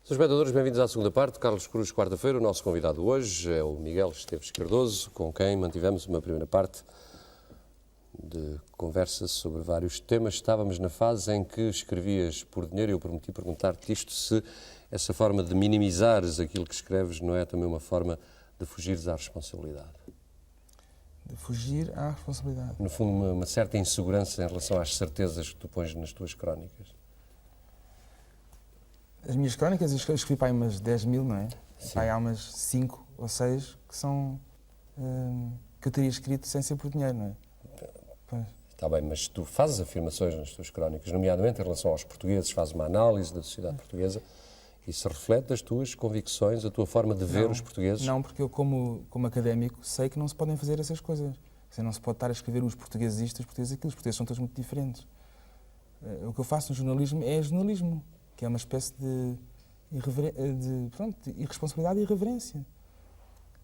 Sr. Espectadores, bem-vindos à segunda parte. Carlos Cruz, quarta-feira. O nosso convidado hoje é o Miguel Esteves Cardoso, com quem mantivemos uma primeira parte de conversa sobre vários temas. Estávamos na fase em que escrevias por dinheiro e eu prometi perguntar-te isto, se essa forma de minimizares aquilo que escreves não é também uma forma de fugires à responsabilidade. De fugir à responsabilidade. No fundo, uma certa insegurança em relação às certezas que tu pões nas tuas crónicas. As minhas crónicas, eu escrevi para aí umas 10.000, não é? Para aí há umas 5 ou 6 que são... que eu teria escrito sem ser por dinheiro, não é? Pois. Está bem, mas tu fazes afirmações nas tuas crónicas, nomeadamente em relação aos portugueses, fazes uma análise da sociedade portuguesa. Isso reflete as tuas convicções, a tua forma de ver os portugueses? Não, porque eu, como académico, sei que não se podem fazer essas coisas. Não se pode estar a escrever os portugueses isto, os portugueses aquilo. Os portugueses são todos muito diferentes. O que eu faço no jornalismo é jornalismo, que é uma espécie de irresponsabilidade e irreverência.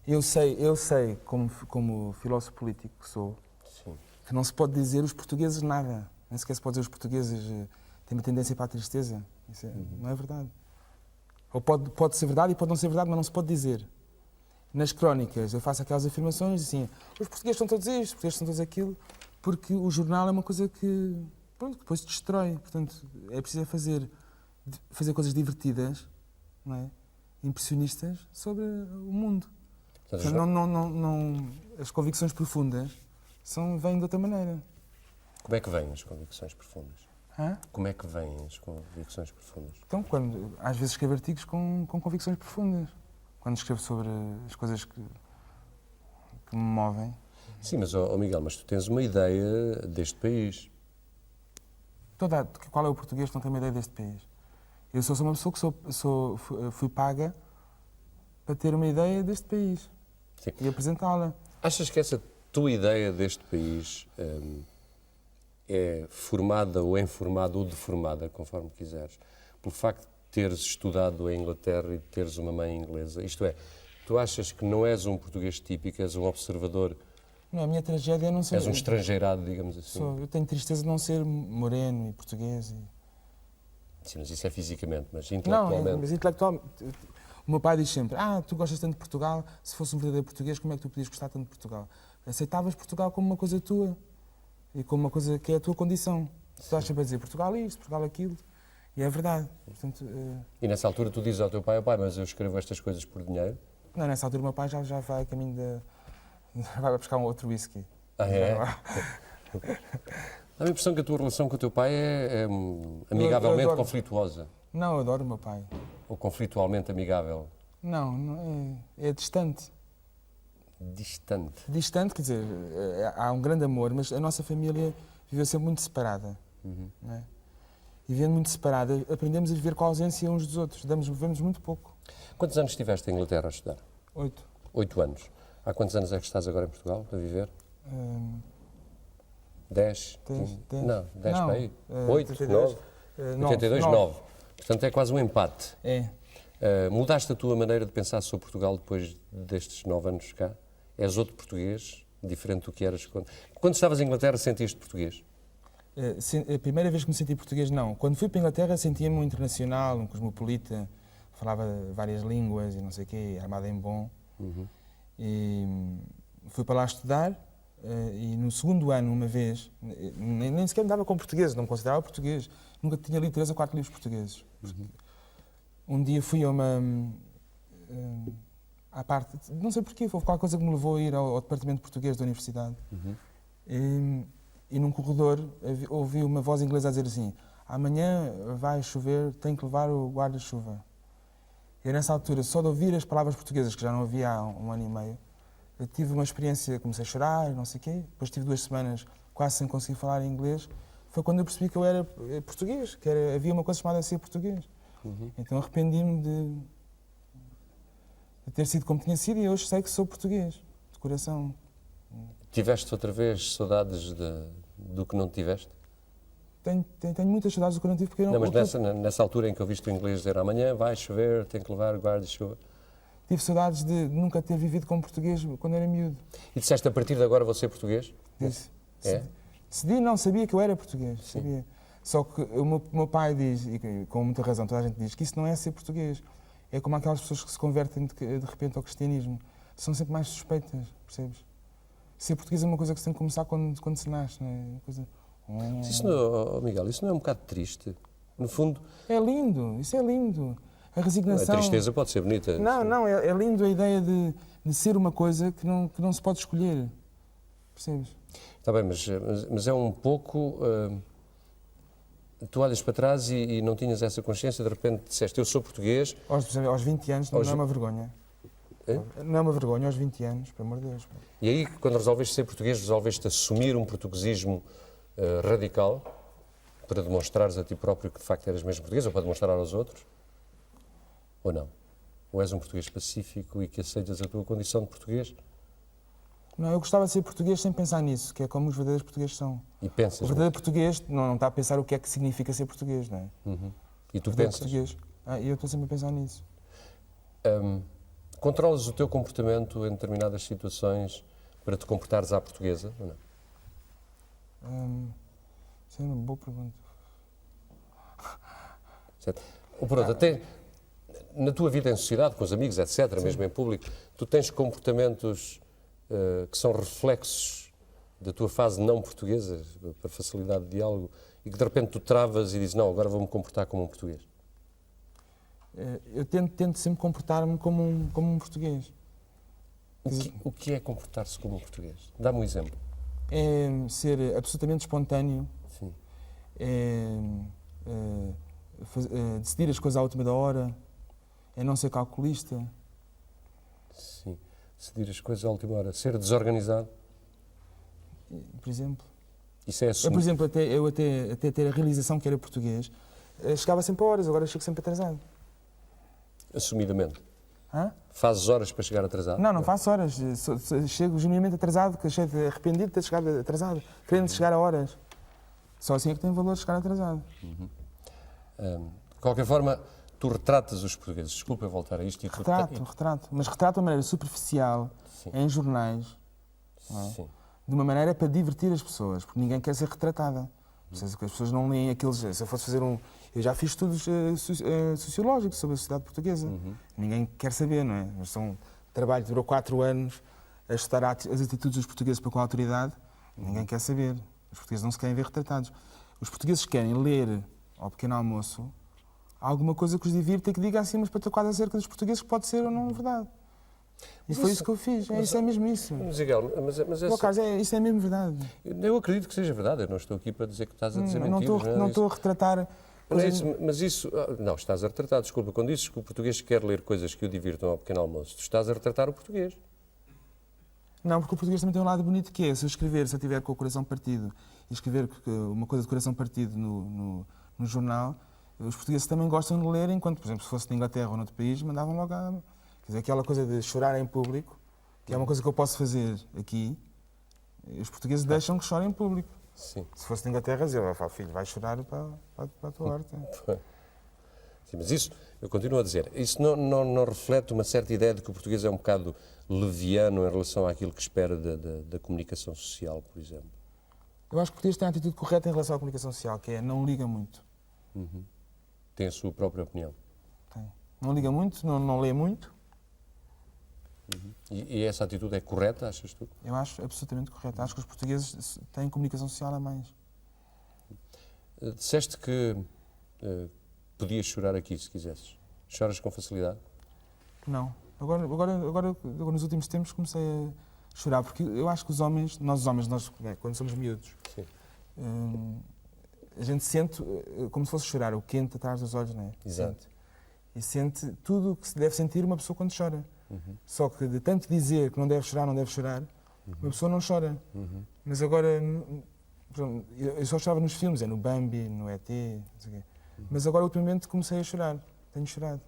Eu sei como filósofo político que sou, Sim. que não se pode dizer os portugueses nada. Nem sequer se pode dizer os portugueses têm uma tendência para a tristeza. Isso não é verdade. Ou pode ser verdade e pode não ser verdade, mas não se pode dizer. Nas crónicas eu faço aquelas afirmações assim, os portugueses são todos isto, os portugueses são todos aquilo, porque o jornal é uma coisa que depois te destrói. Portanto, é preciso fazer coisas divertidas, não é? Impressionistas sobre o mundo. Portanto, as convicções profundas vêm de outra maneira. Como é que vêm as convicções profundas? Hã? Como é que vêm as convicções profundas? Então, às vezes escrevo artigos com convicções profundas. Quando escrevo sobre as coisas que me movem. Sim, mas, Miguel, mas tu tens uma ideia deste país. Qual é o português que não tem uma ideia deste país? Eu sou uma pessoa que fui paga para ter uma ideia deste país. Sim. E apresentá-la. Achas que essa tua ideia deste país é formada ou informada ou deformada, conforme quiseres, pelo facto de teres estudado em Inglaterra e de teres uma mãe inglesa? Isto é, tu achas que não és um português típico, és um observador? Não, a minha tragédia é não ser... És um estrangeirado, digamos assim. Eu tenho tristeza de não ser moreno e português. Sim, mas isso é fisicamente, mas intelectualmente... Não, mas intelectualmente... O meu pai diz sempre, tu gostas tanto de Portugal, se fosse um verdadeiro português, como é que tu podias gostar tanto de Portugal? Aceitavas Portugal como uma coisa tua e como uma coisa que é a tua condição. Tu estás sempre a dizer Portugal isto, Portugal aquilo, e é verdade. Portanto, E nessa altura tu dizes ao teu pai, mas eu escrevo estas coisas por dinheiro? Não, nessa altura o meu pai já vai a caminho vai buscar um outro whisky. Ah, é? Dá a impressão que a tua relação com o teu pai é amigavelmente conflituosa. Não, eu adoro o meu pai. Ou conflitualmente amigável? Não, é distante. Distante? Distante, quer dizer, há um grande amor, mas a nossa família viveu sempre muito separada. Não é? E vivendo muito separada, aprendemos a viver com a ausência uns dos outros. Vivemos muito pouco. Quantos anos estiveste em Inglaterra a estudar? 8. 8 anos. Há quantos anos é que estás agora em Portugal a viver? 10? 10. Não, 10 para aí. 8, 82, 9? 82, 9. Portanto, é quase um empate. É. Mudaste a tua maneira de pensar sobre Portugal depois destes 9 anos cá? És outro português, diferente do que eras quando estavas em Inglaterra, sentias-te português? A primeira vez que me senti português, não. Quando fui para a Inglaterra, sentia-me um internacional, um cosmopolita, falava várias línguas e não sei o quê, armado em bom. E fui para lá estudar e no segundo ano, uma vez, nem sequer me dava com português, não me considerava português. Nunca tinha lido 3 ou 4 livros portugueses. Um dia fui a à parte, não sei porquê, houve qualquer coisa que me levou a ir ao departamento de português da universidade. E num corredor ouvi uma voz inglesa a dizer assim: amanhã vai chover, tem que levar o guarda-chuva. E nessa altura, só de ouvir as palavras portuguesas, que já não havia há um ano e meio, eu tive uma experiência, comecei a chorar, não sei o quê, depois tive 2 semanas quase sem conseguir falar inglês. Foi quando eu percebi que eu era português, que havia uma coisa chamada ser português. Então arrependi-me de ter sido como tinha sido e hoje sei que sou português, de coração. Tiveste outra vez saudades do que não tiveste? Tenho muitas saudades do que eu não tive, porque eu não... Mas nessa altura em que ouviste o inglês dizer amanhã vai chover, tem que levar guarda-chuva. Tive saudades de nunca ter vivido como português quando era miúdo. E disseste, a partir de agora vou ser português? Disse. É? Decidi, não, sabia que eu era português. Sabia. Só que o meu pai diz, e com muita razão toda a gente diz, que isso não é ser português. É como aquelas pessoas que se convertem de repente ao cristianismo. São sempre mais suspeitas, percebes? Ser português é uma coisa que se tem que começar quando se nasce, não é? Uma coisa... Mas isso não, Miguel, isso não é um bocado triste? No fundo... É lindo, isso é lindo. A resignação... A tristeza pode ser bonita. Não, é lindo a ideia de ser uma coisa que não se pode escolher. Percebes? Está bem, mas é um pouco... tu olhas para trás e não tinhas essa consciência, de repente disseste, eu sou português... Aos 20 anos não é uma vergonha. É? Não é uma vergonha aos 20 anos, pelo amor de Deus. E aí, quando resolveste ser português, resolveste assumir um portuguesismo radical para demonstrares a ti próprio que de facto eras mesmo português, ou para demonstrar aos outros? Ou não? Ou és um português pacífico e que aceitas a tua condição de português? Não, eu gostava de ser português sem pensar nisso, que é como os verdadeiros portugueses são. E pensas? O verdadeiro português não está a pensar o que é que significa ser português, não é? Uhum. E tu O pensas? português. E eu estou sempre a pensar nisso. Controlas o teu comportamento em determinadas situações para te comportares à portuguesa, ou não? Isso é uma boa pergunta. Certo? Ou por outra, na tua vida em sociedade, com os amigos, etc., mesmo em público, tu tens comportamentos que são reflexos da tua fase não portuguesa, para facilidade de diálogo, e que de repente tu travas e dizes, não, agora vou-me comportar como um português? Eu tento sempre comportar-me como um português. O que é comportar-se como um português? Dá-me um exemplo. É ser absolutamente espontâneo. Sim. Decidir as coisas à última da hora. É não ser calculista. Sim. Decidir as coisas à última hora. Ser desorganizado. Por exemplo. Isso é assumir. Por exemplo, eu até ter a realização que era português, chegava sempre a horas, agora chego sempre atrasado. Assumidamente. Hã? Fazes horas para chegar atrasado? Não faço horas. Chego genuinamente atrasado, que achei arrependido de ter chegado atrasado, querendo chegar a horas. Só assim é que tem valor chegar atrasado. De qualquer forma, tu retratas os portugueses. Desculpa eu voltar a isto. Retrato. Mas retrato de uma maneira superficial, Sim. em jornais, não é? Sim. De uma maneira para divertir as pessoas, porque ninguém quer ser retratada. As pessoas não leem aqueles... Se eu fosse fazer eu já fiz estudos sociológicos sobre a sociedade portuguesa. Ninguém quer saber, não é? Mas um trabalho que durou 4 anos a estudar as atitudes dos portugueses para com a autoridade. Ninguém quer saber. Os portugueses não se querem ver retratados. Os portugueses querem ler ao pequeno almoço alguma coisa que os divirta e que diga assim umas pataquadas acerca dos portugueses que pode ser ou não verdade. E foi isso que eu fiz. Isso é mesmo isso. Mas, Miguel, Carlos, isso é mesmo verdade. Eu acredito que seja verdade. Eu não estou aqui para dizer que estás a dizer mentiras. Não estou a retratar... Mas isso... Não, estás a retratar. Desculpa, quando dizes que o português quer ler coisas que o divirtam ao pequeno almoço, tu estás a retratar o português. Não, porque o português também tem um lado bonito que é, se eu tiver com o coração partido e escrever uma coisa de coração partido no jornal, os portugueses também gostam de ler, enquanto, por exemplo, se fosse de Inglaterra ou noutro país, mandavam logo a... Quer dizer, aquela coisa de chorar em público, que é uma coisa que eu posso fazer aqui, os portugueses deixam que chorem em público. Sim. Se fosse de Inglaterra, eu falo, filho, vai chorar para a tua horta. Sim, mas isso, eu continuo a dizer, isso não reflete uma certa ideia de que o português é um bocado leviano em relação àquilo que espera da comunicação social, por exemplo? Eu acho que o português tem a atitude correta em relação à comunicação social, que é não liga muito. Tem a sua própria opinião. Tem. Não liga muito, não lê muito. E essa atitude é correta, achas tu? Eu acho absolutamente correta. Acho que os portugueses têm comunicação social a mais. Disseste que podias chorar aqui, se quisesses. Choras com facilidade? Não. Agora, nos últimos tempos, comecei a chorar, porque eu acho que nós quando somos miúdos, Sim. A gente sente como se fosse chorar, o quente atrás dos olhos, não é? Exato. E sente tudo o que se deve sentir uma pessoa quando chora. Só que de tanto dizer que não deve chorar, uma pessoa não chora. Mas agora, eu só chorava nos filmes, no Bambi, no ET, não sei o quê. Mas agora, ultimamente, comecei a chorar. Tenho chorado.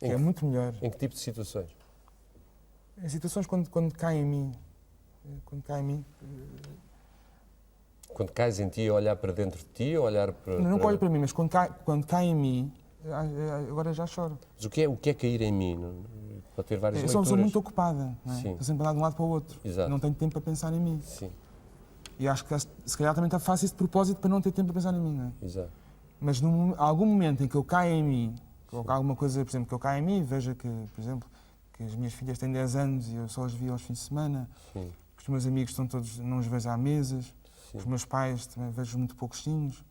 É muito melhor. Em que tipo de situações? Em situações quando cai em mim. Quando cais em ti, olhar para dentro de ti ou olhar para... Não olho para mim, mas quando cai em mim, agora já choro. Mas o que é cair em mim? Pode ter várias Eu sou uma leituras. pessoa muito ocupada, não é? Sim. Estou sempre a andar de um lado para o outro. Exato. Não tenho tempo para pensar em mim. Sim. E acho que se calhar também faço isso de propósito para não ter tempo para pensar em mim, não é? Exato. Mas há algum momento em que eu caio em mim, ou alguma coisa, por exemplo, que eu caio em mim, veja que, por exemplo, que as minhas filhas têm 10 anos e eu só as vi aos fins de semana, Sim. que os meus amigos estão todos, não os vejo há meses, Sim. os meus pais também vejo muito pouquinhos.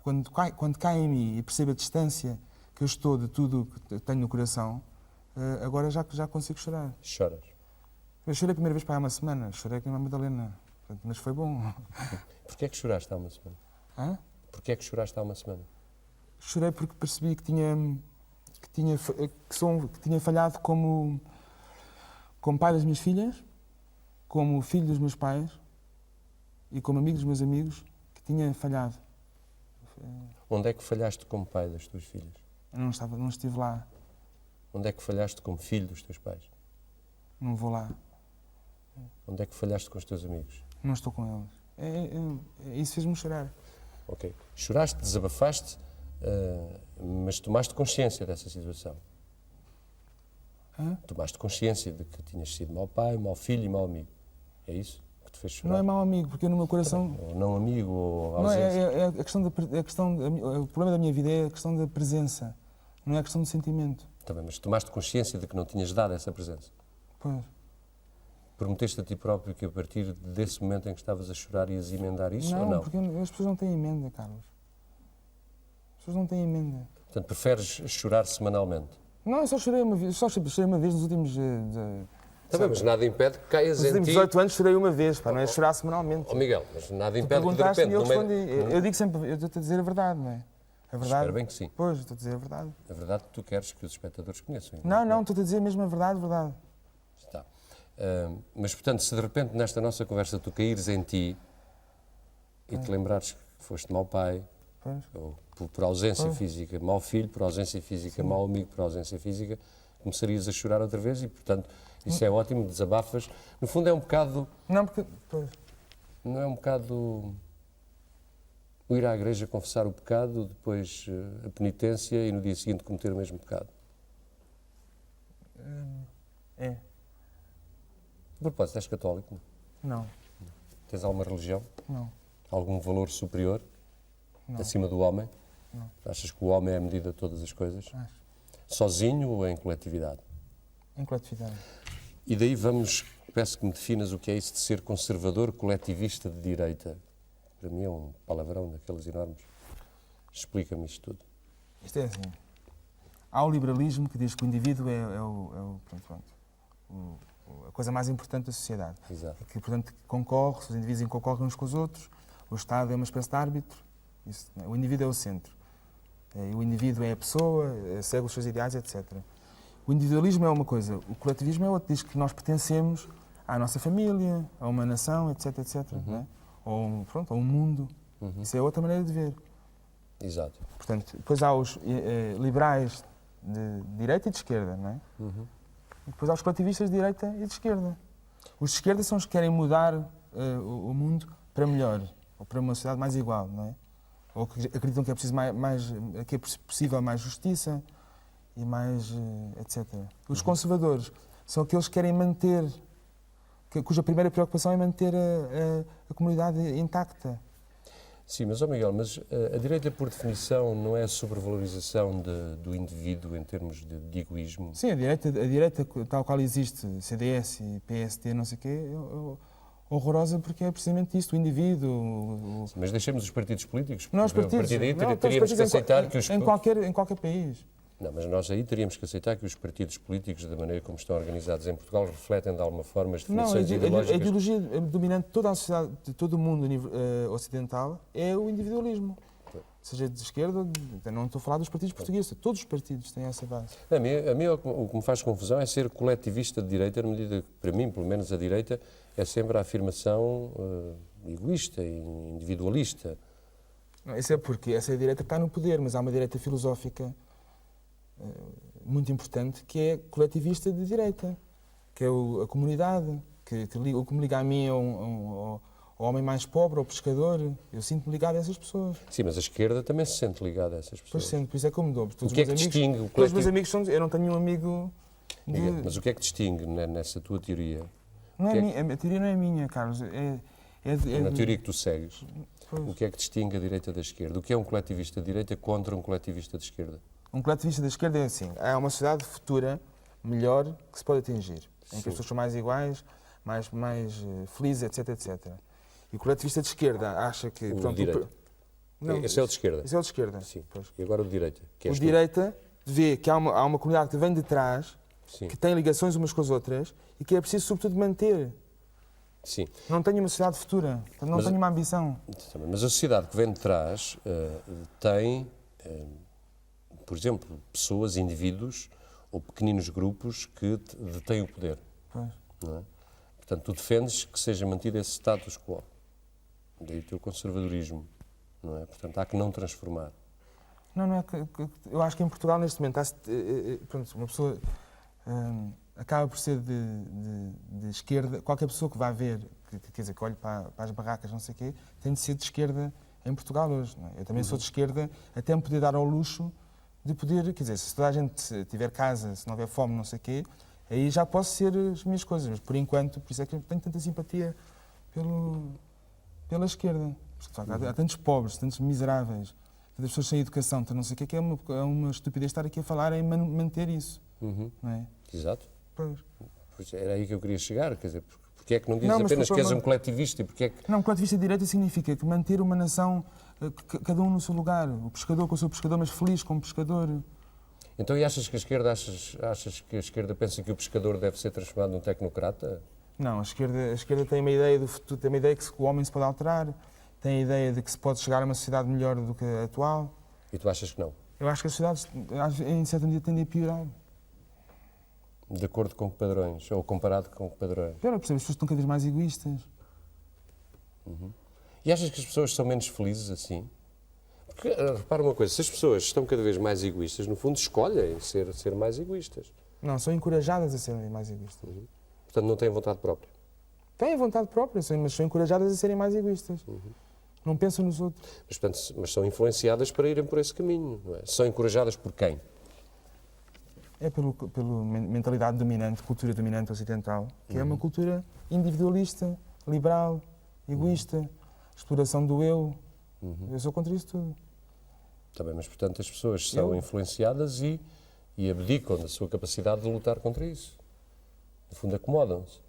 Quando cai em mim e percebo a distância que eu estou de tudo que tenho no coração, agora já consigo chorar. Choras. Eu chorei a primeira vez para há uma semana, chorei com a Madalena, mas foi bom. Porquê é que choraste há uma semana? Hã? Porquê é que choraste há uma semana? Chorei porque percebi que tinha falhado como pai das minhas filhas, como filho dos meus pais e como amigo dos meus amigos, que tinha falhado. Onde é que falhaste como pai das tuas filhas? Eu não estive lá, Onde é que falhaste como filho dos teus pais? não vou lá, Onde é que falhaste com os teus amigos? não estou com eles. Isso fez-me chorar. Ok. Choraste, desabafaste, mas tomaste consciência dessa situação. Hã? Tomaste consciência de que tinhas sido mau pai, mau filho e mau amigo. É isso que te fez chorar? Não é mau amigo, porque eu no meu coração... Ou não amigo, ou Não, ausência. o problema da minha vida é a questão da presença, não é a questão do sentimento. Também, mas tomaste consciência de que não tinhas dado essa presença. Pois. Prometeste a ti próprio que a partir desse momento em que estavas a chorar ias emendar isso ou não? Porque as pessoas não têm emenda, Carlos. As pessoas não têm emenda. Portanto, preferes chorar semanalmente? Não, eu só chorei uma vez nos últimos... Também, mas nada impede que caias Nos em últimos ti... 18 anos chorei uma vez, não é chorar semanalmente. Ó Miguel, mas nada Tu impede que de perguntaste repente... e eu no meio- respondi. Eu digo sempre, eu estou-te a dizer a verdade, não é? A verdade. Espero bem que sim. Pois, estou a dizer a verdade. A verdade que tu queres que os espectadores conheçam. Não, estou a dizer mesmo a verdade, verdade. Está. Mas, portanto, se de repente nesta nossa conversa tu caíres em ti e te lembrares que foste mau pai, Pois. ou por ausência física, mau filho por ausência física, mau amigo por ausência física, começarias a chorar outra vez e, portanto, isso é ótimo, desabafas. No fundo é um bocado... Não, porque... Pois. Não é um bocado o ir à igreja confessar o pecado, depois a penitência e no dia seguinte cometer o mesmo pecado? É. A propósito, és católico? Não. Tens alguma religião? Não. Algum valor superior? Não. Acima do homem? Não. Achas que o homem é a medida de todas as coisas? Acho. Sozinho ou em coletividade? Em coletividade. E daí peço que me definas o que é isso de ser conservador, coletivista de direita. Para mim é um palavrão daqueles enormes. Explica-me isto tudo. Isto é assim. Há o liberalismo que diz que o indivíduo é a coisa mais importante da sociedade. Exato. E que, portanto, concorre, os indivíduos concorrem uns com os outros, o Estado é uma espécie de árbitro, o indivíduo é o centro. O indivíduo é a pessoa, segue os seus ideais, etc. O individualismo é uma coisa, o coletivismo é outra, diz que nós pertencemos à nossa família, a uma nação, etc, etc. Não é? Ou a um mundo. Isso é outra maneira de ver. Exato. Portanto, depois há os liberais de direita e de esquerda, não é? E depois há os coletivistas de direita e de esquerda. Os de esquerda são os que querem mudar o mundo para melhor, ou para uma sociedade mais igual, não é? Ou que acreditam que é preciso que é possível mais justiça e mais, etc. Os conservadores são aqueles que querem manter, cuja primeira preocupação é manter a comunidade intacta. Sim, mas, Miguel, a direita, por definição, não é a sobrevalorização do indivíduo em termos de egoísmo? Sim, a direita tal qual existe, CDS e PSD, não sei o quê, horrorosa porque é precisamente isto, o indivíduo... Sim, mas deixemos os partidos políticos, Não, os porque a partidos, partir daí não, teríamos que aceitar que os... em qualquer país. Não, mas nós aí teríamos que aceitar que os partidos políticos, da maneira como estão organizados em Portugal, refletem de alguma forma as definições ideológicas... A ideologia dominante de toda a sociedade, de todo o mundo ocidental, é o individualismo. Seja de esquerda, não estou a falar dos partidos portugueses, todos os partidos têm essa base. A mim o que me faz confusão é ser coletivista de direita, na medida que, para mim, pelo menos a direita, é sempre a afirmação egoísta e individualista. Não, isso é porque essa direita está no poder, mas há uma direita filosófica muito importante que é coletivista de direita, que é a comunidade, o que me liga a mim ao homem mais pobre, ao pescador. Eu sinto-me ligado a essas pessoas. Sim, mas a esquerda também se sente ligada a essas pessoas. Pois sendo, por isso é que eu me dou. O que é que distingue o coletivo? Todos os meus amigos são... Eu não tenho um amigo... Mas o que é que distingue nessa tua teoria? Não é a teoria não é minha, Carlos. Na teoria que tu segues, Pois. o que é que distingue a direita da esquerda? O que é um coletivista de direita contra um coletivista de esquerda? Um coletivista da esquerda é assim, há uma sociedade futura melhor que se pode atingir, em que as pessoas são mais iguais, mais felizes, etc, etc. E o coletivista de esquerda acha que... O pronto, de direita. Esse é o de esquerda? Esse é o de esquerda. Sim. Pois. E agora o de direita? Que O és de tu? direita vê que há uma comunidade que vem de trás, Sim. que tem ligações umas com as outras e que é preciso, sobretudo, manter. Sim. Não tenho uma sociedade futura, não tenho uma ambição. Mas a sociedade que vem de trás tem, por exemplo, pessoas, indivíduos ou pequeninos grupos que detêm o poder. Pois. Não é? Portanto, tu defendes que seja mantido esse status quo. Daí o teu conservadorismo. Não é? Portanto, há que não transformar. Não é eu acho que em Portugal, neste momento, pronto, uma pessoa acaba por ser de esquerda. Qualquer pessoa que vá ver, quer dizer, que olhe para as barracas, não sei o quê, tem de ser de esquerda em Portugal hoje. Não é? Eu também sou de esquerda, até me poder dar ao luxo de poder, quer dizer, se toda a gente tiver casa, se não houver fome, não sei o quê, aí já posso ser as minhas coisas. Mas, por enquanto, por isso é que eu tenho tanta simpatia pela esquerda. Porque, de facto, há tantos pobres, tantos miseráveis, tantas pessoas sem educação, não sei o que é uma estupidez estar aqui a falar em manter isso. Não é? Exato. Pois. Pois era aí que eu queria chegar. Quer dizer, porque é que não dizes Não, mas apenas que és não- um coletivista? E porque é que... Não, coletivista de direita significa que manter uma nação, cada um no seu lugar. O pescador com o seu pescador, mas feliz como pescador. Então, e achas que a esquerda, achas que a esquerda pensa que o pescador deve ser transformado num tecnocrata? Não, a esquerda tem uma ideia do futuro, tem uma ideia que o homem se pode alterar, tem a ideia de que se pode chegar a uma sociedade melhor do que a atual. E tu achas que não? Eu acho que as sociedades, em certa medida, tendem a piorar. De acordo com que padrões? Ou comparado com que padrões? Pior, por exemplo, as pessoas estão cada vez mais egoístas. E achas que as pessoas são menos felizes assim? Porque, repara uma coisa, se as pessoas estão cada vez mais egoístas, no fundo escolhem ser mais egoístas. Não, são encorajadas a serem mais egoístas. Portanto, não têm vontade própria. Têm vontade própria, mas são encorajadas a serem mais egoístas. Não pensam nos outros. Mas são influenciadas para irem por esse caminho, não é? São encorajadas por quem? É pela mentalidade dominante, cultura dominante ocidental, que é uma cultura individualista, liberal, egoísta, exploração do eu. Eu sou contra isso tudo. Também, mas portanto as pessoas são influenciadas e abdicam da sua capacidade de lutar contra isso. No fundo, acomodam-se.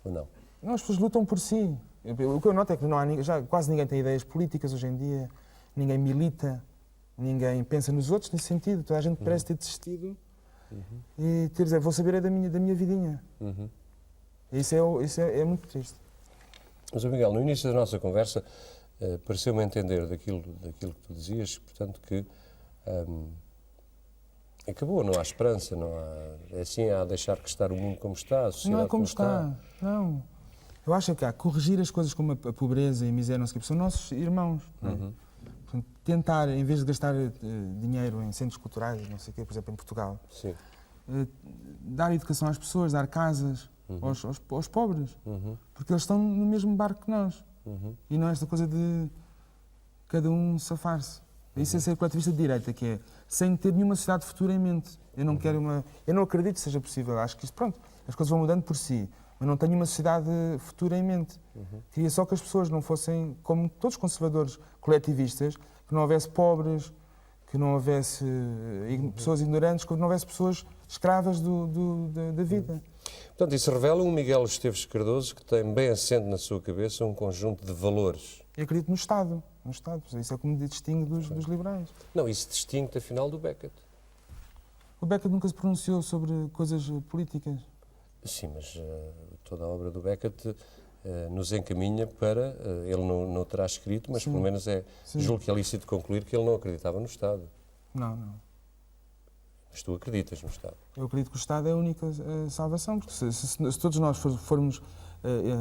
Ou não? Não, as pessoas lutam por si. O que eu noto é que já quase ninguém tem ideias políticas hoje em dia, ninguém milita, ninguém pensa nos outros nesse sentido. Toda a gente parece ter desistido e ter dizer, vou saber é da minha vidinha. Isso é muito triste. Mas, Miguel, no início da nossa conversa, pareceu-me entender daquilo que tu dizias, portanto, que acabou, não há esperança, não há... É assim, há a deixar que estar o mundo como está, a sociedade Não é como está. Não. Eu acho que há corrigir as coisas como a pobreza e a miséria, não sei o que, são nossos irmãos. Não é? Portanto, tentar, em vez de gastar dinheiro em centros culturais, não sei o quê, por exemplo, em Portugal, Sim. dar educação às pessoas, dar casas aos pobres, porque eles estão no mesmo barco que nós. E não é esta coisa de cada um safar-se. Isso é ser coletivista de direita, que é sem ter nenhuma sociedade futura em mente. Eu não quero eu não acredito que seja possível. Acho que isso, pronto, as coisas vão mudando por si, mas não tenho uma sociedade futura em mente. Queria só que as pessoas não fossem, como todos os conservadores coletivistas, que não houvesse pobres, que não houvesse pessoas ignorantes, que não houvesse pessoas escravas da vida. Portanto, isso revela um Miguel Esteves Cardoso que tem bem assente na sua cabeça um conjunto de valores. Eu acredito no Estado. Isso é como me distingue dos liberais. Não, isso distingue-te, afinal, do Beckett. O Beckett nunca se pronunciou sobre coisas políticas. Sim, mas toda a obra do Beckett nos encaminha para... ele não terá escrito, mas pelo menos julgo que é lícito concluir que ele não acreditava no Estado. Não. Mas tu acreditas no Estado. Eu acredito que o Estado é a única salvação, porque se todos nós formos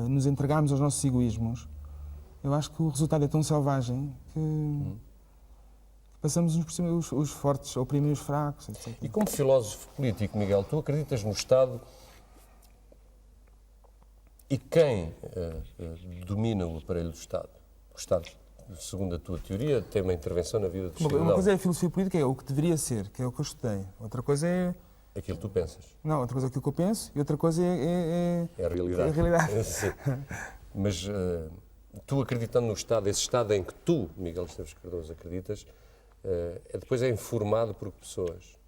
nos entregarmos aos nossos egoísmos, eu acho que o resultado é tão selvagem que passamos por cima os fortes a oprimir os fracos, etc. E como filósofo político, Miguel, tu acreditas no Estado e quem domina o aparelho do Estado? O Estado, segundo a tua teoria, tem uma intervenção na vida do cidadão. Uma coisa é a filosofia política, é o que deveria ser, que é o que eu estudei. Outra coisa é... Aquilo que tu pensas. Não, outra coisa é aquilo que eu penso e outra coisa é É a realidade. É a realidade. Sim. Mas tu acreditando no Estado, esse Estado em que tu, Miguel Esteves Cardoso, acreditas, depois é informado por pessoas.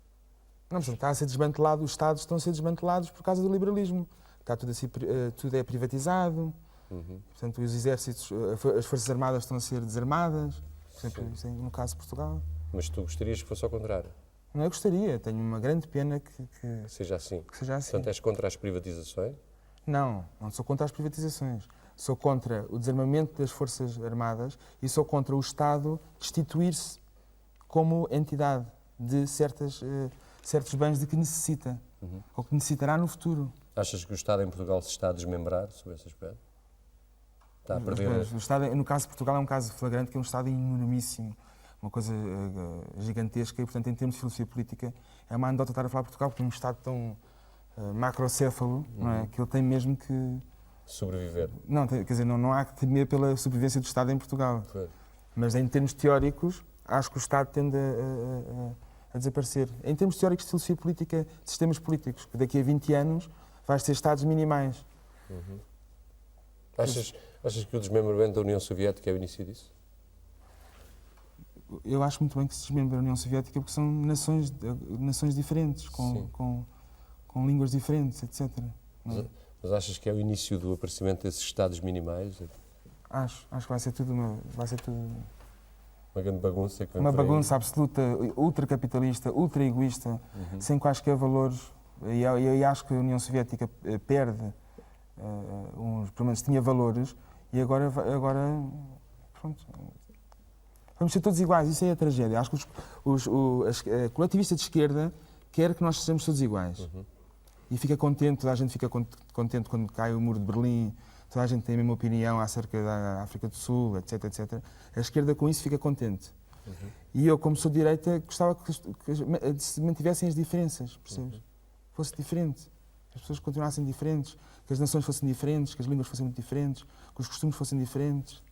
Não, mas está a ser desmantelado, os Estados estão a ser desmantelados por causa do liberalismo. Está tudo, assim, tudo é privatizado, portanto, os exércitos, as Forças Armadas estão a ser desarmadas, por exemplo, isso é no caso de Portugal. Mas tu gostarias que fosse ao contrário? Não, eu gostaria, tenho uma grande pena que Seja assim. seja assim. Portanto, és contra as privatizações? Não sou contra as privatizações. Sou contra o desarmamento das Forças Armadas e sou contra o Estado destituir-se como entidade de certos bens de que necessita, ou que necessitará no futuro. Achas que o Estado em Portugal se está a desmembrar sobre esse aspecto? Está a perder... O Estado, no caso de Portugal, é um caso flagrante, que é um Estado enormíssimo, uma coisa gigantesca, e, portanto, em termos de filosofia política, é uma anedota estar a falar de Portugal, porque é um Estado tão macrocéfalo, não é? Que ele tem mesmo que... Sobreviver. Não, quer dizer, não há que temer pela sobrevivência do Estado em Portugal. Foi. Mas, em termos teóricos, acho que o Estado tende a desaparecer. Em termos teóricos de filosofia política, de sistemas políticos, que daqui a 20 anos vais ter Estados minimais. Achas que o desmembramento da União Soviética é o início disso? Eu acho muito bem que se desmembre a União Soviética, porque são nações diferentes, com línguas diferentes, etc. Mas achas que é o início do aparecimento desses Estados minimais? Acho que vai ser tudo uma grande bagunça. Que vem uma por aí. bagunça absoluta, ultracapitalista, ultra egoísta, sem quaisquer valores. E acho que a União Soviética perde, pelo menos tinha valores, e agora pronto, vamos ser todos iguais. Isso é a tragédia. Acho que a coletivista de esquerda quer que nós sejamos todos iguais. E fica contente, toda a gente fica contente quando cai o muro de Berlim, toda a gente tem a mesma opinião acerca da África do Sul, etc, etc. A esquerda com isso fica contente. E eu, como sou de direita, gostava que se mantivessem as diferenças, percebes? Fosse diferente. Que as pessoas continuassem diferentes, que as nações fossem diferentes, que as línguas fossem muito diferentes, que os costumes fossem diferentes.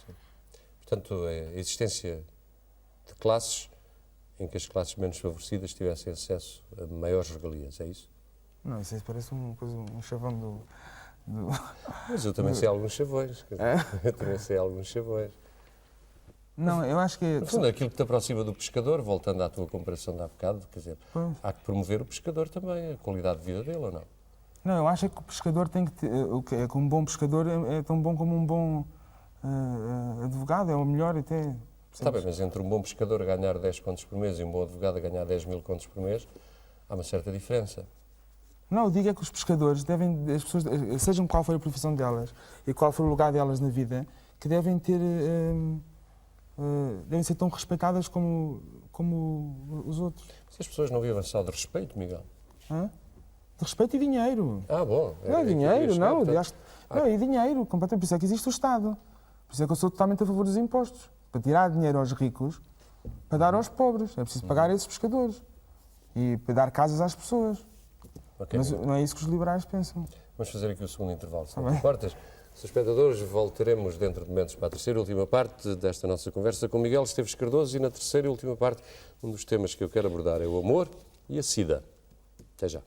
Sim. Portanto, a existência de classes em que as classes menos favorecidas tivessem acesso a maiores regalias, é isso? Não, isso aí parece um chavão do... Mas eu também sei alguns chavões. Eu também sei alguns chavões. Não, eu acho que... No fundo, aquilo que te aproxima do pescador, voltando à tua comparação de há bocado, quer dizer, há que promover o pescador também, a qualidade de vida dele, ou não? Não, eu acho que o pescador tem que ter... Um bom pescador é tão bom como um bom advogado, é o melhor até. Está bem, mas entre um bom pescador a ganhar 10 contos por mês e um bom advogado a ganhar 10.000 contos por mês, há uma certa diferença. Não, eu digo é que os pescadores devem, as pessoas, sejam qual for a profissão delas e qual for o lugar delas na vida, que devem ter, devem ser tão respeitadas como os outros. Se as pessoas não vivem só de respeito, Miguel? Hã? De respeito e dinheiro. Ah, bom. Não é dinheiro, não. Portanto, Não, é dinheiro, completamente. Por isso é que existe o Estado. Por isso é que eu sou totalmente a favor dos impostos. Para tirar dinheiro aos ricos, para dar aos pobres. É preciso pagar esses pescadores. E para dar casas às pessoas. Okay, mas não é isso que os liberais pensam. Vamos fazer aqui o segundo intervalo, se não te importas. Senhores espectadores, voltaremos dentro de momentos para a terceira e última parte desta nossa conversa com Miguel Esteves Cardoso, e na terceira e última parte um dos temas que eu quero abordar é o amor e a SIDA. Até já.